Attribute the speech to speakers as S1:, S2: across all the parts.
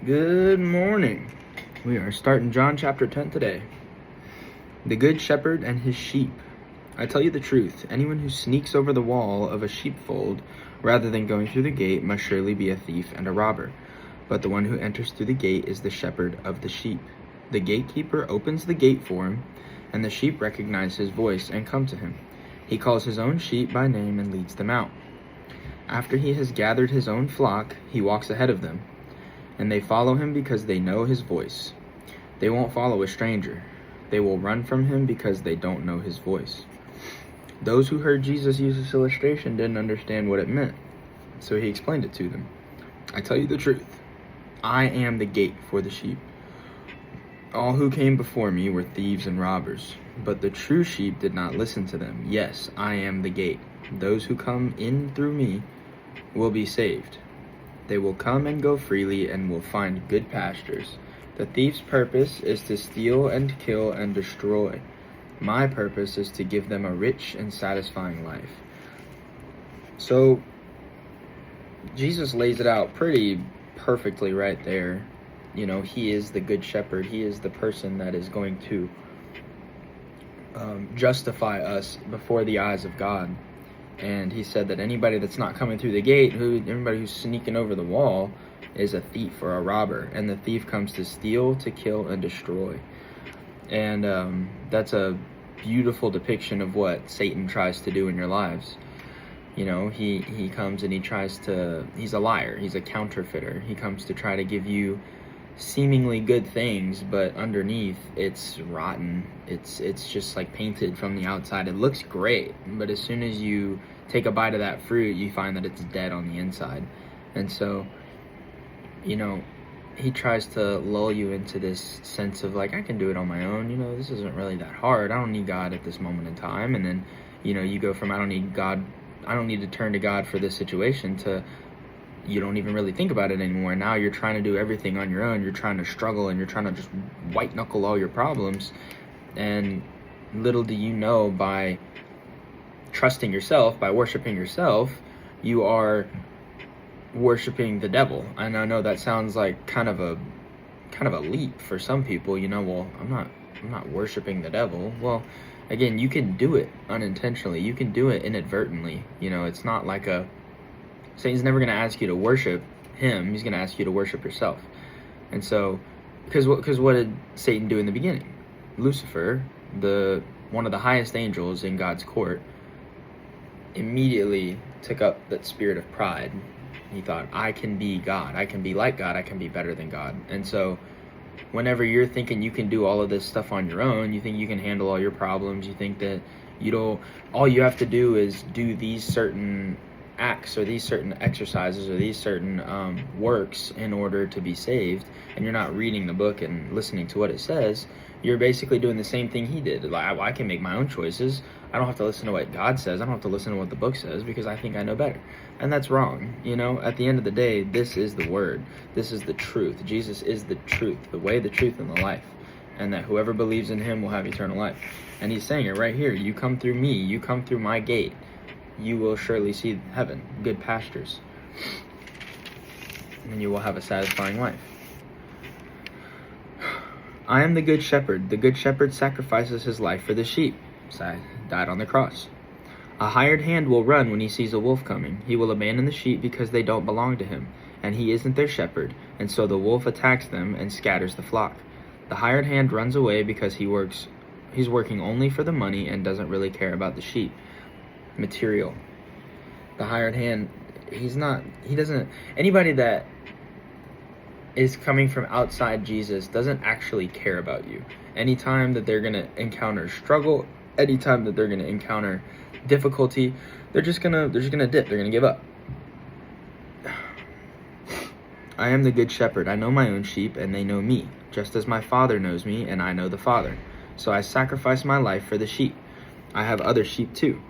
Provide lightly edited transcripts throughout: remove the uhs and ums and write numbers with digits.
S1: Good morning. We are starting John chapter 10 today. The Good Shepherd and his sheep. I tell you the truth, anyone who sneaks over the wall of a sheepfold rather than going through the gate must surely be a thief and a robber. But the one who enters through the gate is the shepherd of the sheep. The gatekeeper opens the gate for him, and the sheep recognize his voice and come to him. He calls his own sheep by name and leads them out. After he has gathered his own flock, he walks ahead of them, and they follow him because they know his voice. They won't follow a stranger. They will run from him because they don't know his voice. Those who heard Jesus use this illustration didn't understand what it meant, so he explained it to them. I tell you the truth. I am the gate for the sheep. All who came before me were thieves and robbers, but the true sheep did not listen to them. Yes, I am the gate. Those who come in through me will be saved. They will come and go freely and will find good pastures. The thief's purpose is to steal and kill and destroy. My purpose is to give them a rich and satisfying life. So, Jesus lays it out pretty perfectly right there. You know, he is the good shepherd. He is the person that is going to justify us before the eyes of God. And he said that anybody that's not coming through the gate, anybody who's sneaking over the wall, is a thief or a robber. And the thief comes to steal, to kill, and destroy. And that's a beautiful depiction of what Satan tries to do in your lives. You know, he comes and he's a liar. He's a counterfeiter. He comes to try to give you seemingly good things, but underneath it's rotten. It's just like painted from the outside. It looks great, but as soon as you take a bite of that fruit, you find that it's dead on the inside. And so, you know, he tries to lull you into this sense of like, I can do it on my own. You know, this isn't really that hard. I don't need God at this moment in time. And then, you know, you go from I don't need to turn to God for this situation to you don't even really think about it anymore. Now you're trying to do everything on your own. You're trying to struggle and you're trying to just white knuckle all your problems. And little do you know, by trusting yourself, by worshiping yourself, you are worshiping the devil. And I know that sounds like kind of a leap for some people. You know, well, I'm not worshiping the devil. Well, again, you can do it unintentionally. You can do it inadvertently. You know, it's not like Satan's never going to ask you to worship him. He's going to ask you to worship yourself. And so, because what did Satan do in the beginning? Lucifer, one of the highest angels in God's court, immediately took up that spirit of pride. He thought, I can be God. I can be like God. I can be better than God. And so, whenever you're thinking you can do all of this stuff on your own, you think you can handle all your problems, you think that all you have to do is do these certain acts or these certain exercises or these certain works in order to be saved, and you're not reading the book and listening to what it says, you're basically doing the same thing he did. Like, I can make my own choices. I don't have to listen to what God says. I don't have to listen to what the book says because I think I know better. And that's wrong. You know, at the end of the day, this is the word. This is the truth. Jesus is the truth, the way, the truth, and the life. And that whoever believes in him will have eternal life. And he's saying it right here. You come through me. You come through my gate. You will surely see heaven, good pastures, and you will have a satisfying life. I am the good shepherd. The good shepherd sacrifices his life for the sheep. Died on the cross. A hired hand will run when he sees a wolf coming. He will abandon the sheep because they don't belong to him, and he isn't their shepherd, and so the wolf attacks them and scatters the flock. The hired hand runs away because he's working only for the money and doesn't really care about the sheep. Material. The hired hand, anybody that is coming from outside Jesus doesn't actually care about you. Anytime that they're going to encounter struggle, anytime that they're going to encounter difficulty, they're just going to dip, they're going to give up. I am the good shepherd. I know my own sheep and they know me, just as my Father knows me and I know the Father. So I sacrifice my life for the sheep. I have other sheep too,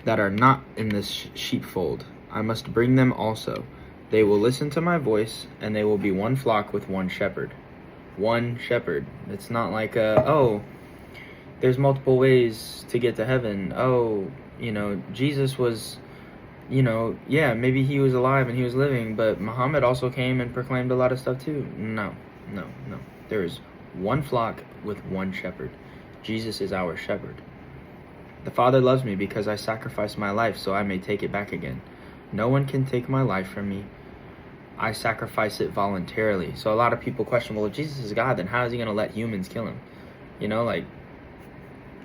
S1: that are not in this sheepfold. I must bring them also. They will listen to my voice, and they will be one flock with one shepherd. One shepherd. It's not like there's multiple ways to get to heaven. Jesus was yeah, maybe he was alive and he was living, but Muhammad also came and proclaimed a lot of stuff too. No, no, no. There is one flock with one shepherd. Jesus is our shepherd. The Father loves me because I sacrificed my life so I may take it back again. No one can take my life from me. I sacrifice it voluntarily. So a lot of people question, well, if Jesus is God, then how is he going to let humans kill him?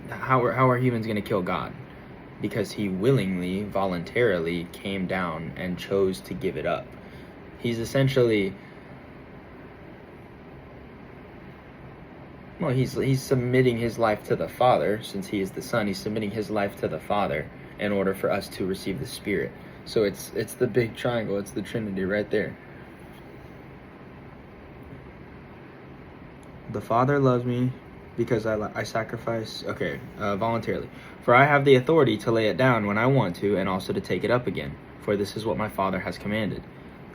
S1: How are humans going to kill God? Because he willingly, voluntarily came down and chose to give it up. He's essentially, he's submitting his life to the Father. Since he is the Son, he's submitting his life to the Father in order for us to receive the Spirit. So it's the big triangle. It's the Trinity right there. The Father loves me because I sacrifice, voluntarily. For I have the authority to lay it down when I want to, and also to take it up again. For this is what my Father has commanded.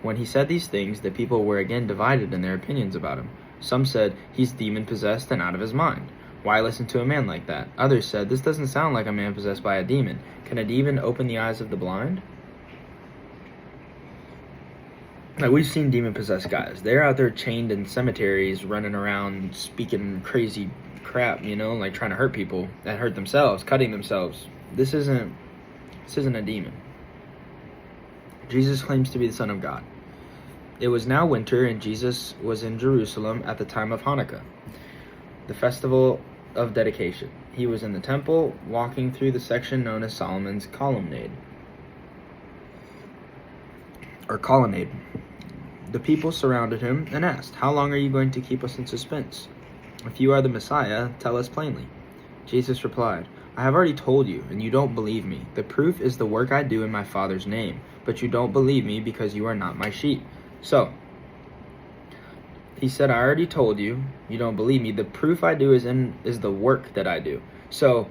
S1: When he said these things, the people were again divided in their opinions about him. Some said, he's demon-possessed and out of his mind. Why listen to a man like that? Others said, this doesn't sound like a man possessed by a demon. Can a demon open the eyes of the blind? Like, we've seen demon-possessed guys. They're out there chained in cemeteries, running around, speaking crazy crap, like trying to hurt people and hurt themselves, cutting themselves. This isn't a demon. Jesus claims to be the Son of God. It was now winter, and Jesus was in Jerusalem at the time of Hanukkah, the festival of dedication. He was in the temple, walking through the section known as Solomon's colonnade. The people surrounded him and asked, how long are you going to keep us in suspense? If you are the Messiah, tell us plainly. Jesus replied, I have already told you, and you don't believe me. The proof is the work I do in my Father's name, but you don't believe me because you are not my sheep. So, he said, I already told you, you don't believe me. The proof I do is the work that I do. So,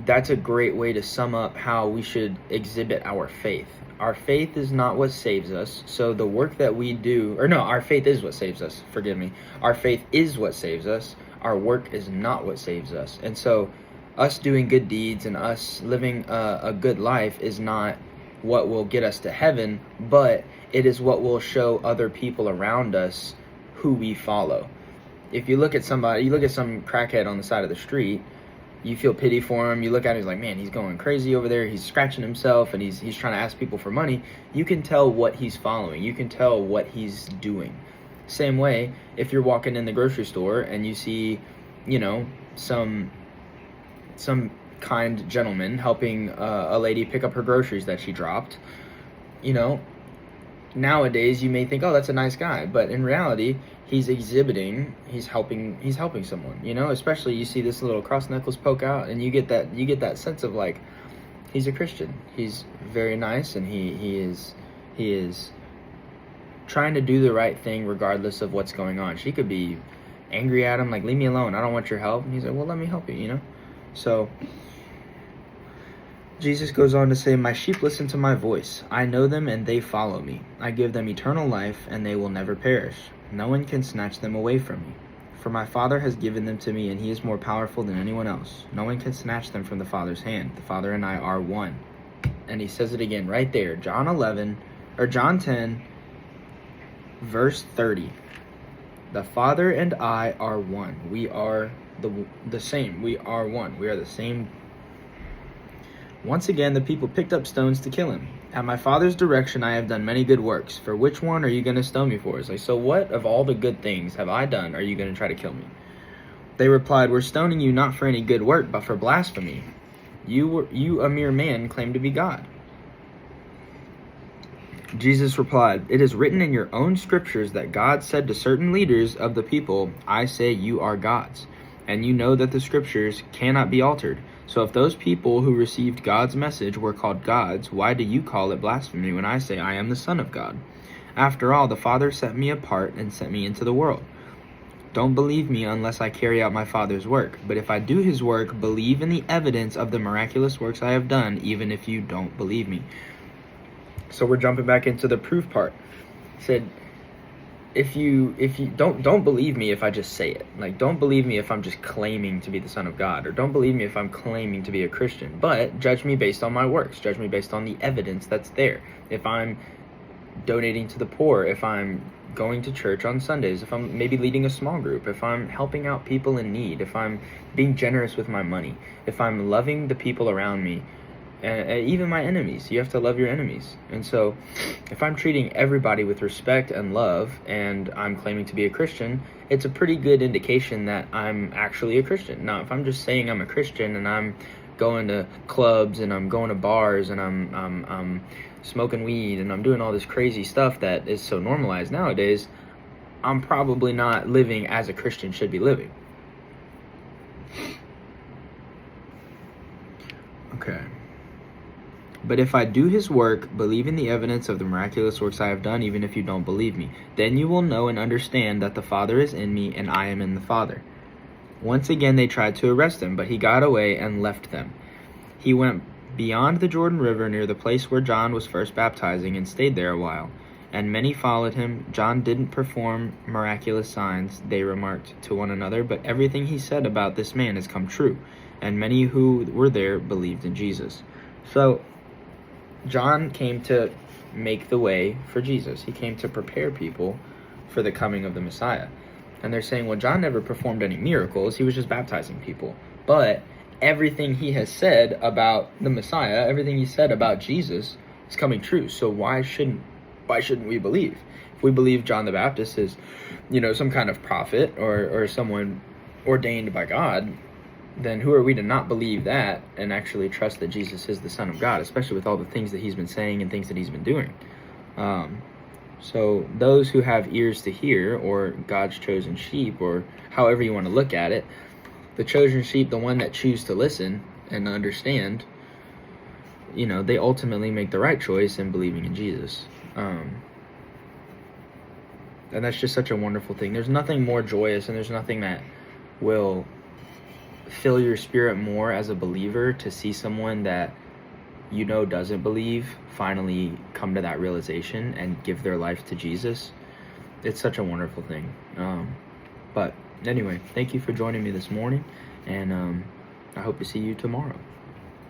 S1: that's a great way to sum up how we should exhibit our faith. Our faith is not what saves us. So the work that we do, our faith is what saves us. Forgive me. Our faith is what saves us. Our work is not what saves us. And so us doing good deeds and us living a good life is not what will get us to heaven, but it is what will show other people around us who we follow. If you look at some crackhead on the side of the street, you feel pity for him. You look at him, he's like, man, he's going crazy over there. He's scratching himself and he's trying to ask people for money. You can tell what he's following. You can tell what he's doing. Same way, if you're walking in the grocery store and you see, some kind gentleman helping a lady pick up her groceries that she dropped, nowadays you may think, oh, that's a nice guy. But in reality, he's helping someone, especially you see this little cross necklace poke out and you get that sense of like, he's a Christian. He's very nice and he is trying to do the right thing regardless of what's going on. She could be angry at him, like, leave me alone, I don't want your help. And he's like, well, let me help you, So Jesus goes on to say, my sheep listen to my voice. I know them and they follow me. I give them eternal life and they will never perish. No one can snatch them away from me. For my Father has given them to me and he is more powerful than anyone else. No one can snatch them from the Father's hand. The Father and I are one. And he says it again right there. John 10, verse 30. The Father and I are one. We are the same. We are one. We are the same. Once again, the people picked up stones to kill him. At my Father's direction, I have done many good works. For which one are you going to stone me for? It's like, so what of all the good things have I done are you going to try to kill me? They replied, we're stoning you not for any good work, but for blasphemy. You, a mere man, claim to be God. Jesus replied, it is written in your own scriptures that God said to certain leaders of the people, I say you are gods. And you know that the scriptures cannot be altered. So if those people who received God's message were called gods, why do you call it blasphemy when I say I am the Son of God? After all, the Father set me apart and sent me into the world. Don't believe me unless I carry out my Father's work. But if I do his work, believe in the evidence of the miraculous works I have done, even if you don't believe me. So we're jumping back into the proof part. It said, if you don't believe me if I just say it. Like, don't believe me if I'm just claiming to be the Son of God, or don't believe me if I'm claiming to be a Christian. But judge me based on my works. Judge me based on the evidence that's there. If I'm donating to the poor, if I'm going to church on Sundays, if I'm maybe leading a small group, if I'm helping out people in need, if I'm being generous with my money, if I'm loving the people around me, and even my enemies. You have to love your enemies. And so if I'm treating everybody with respect and love, and I'm claiming to be a Christian, it's a pretty good indication that I'm actually a Christian. Now, if I'm just saying I'm a Christian and I'm going to clubs and I'm going to bars and I'm smoking weed and I'm doing all this crazy stuff that is so normalized nowadays, I'm probably not living as a Christian should be living. Okay. But if I do his work, believe in the evidence of the miraculous works I have done, even if you don't believe me, then you will know and understand that the Father is in me and I am in the Father. Once again they tried to arrest him, but he got away and left them. He went beyond the Jordan River near the place where John was first baptizing and stayed there a while. And many followed him. John didn't perform miraculous signs, they remarked to one another, but everything he said about this man has come true. And many who were there believed in Jesus. So John came to make the way for Jesus. He came to prepare people for the coming of the Messiah. And they're saying, well, John never performed any miracles. He was just baptizing people. But everything he has said about the Messiah, everything he said about Jesus is coming true. So why shouldn't we believe? If we believe John the Baptist is, some kind of prophet or someone ordained by God, then who are we to not believe that and actually trust that Jesus is the Son of God, especially with all the things that he's been saying and things that he's been doing. So those who have ears to hear, or God's chosen sheep, or however you want to look at it, the chosen sheep, the one that choose to listen and understand, they ultimately make the right choice in believing in Jesus. And that's just such a wonderful thing. There's nothing more joyous, and there's nothing that will fill your spirit more as a believer to see someone that doesn't believe finally come to that realization and give their life to Jesus. It's such a wonderful thing. But anyway, thank you for joining me this morning, and I hope to see you tomorrow.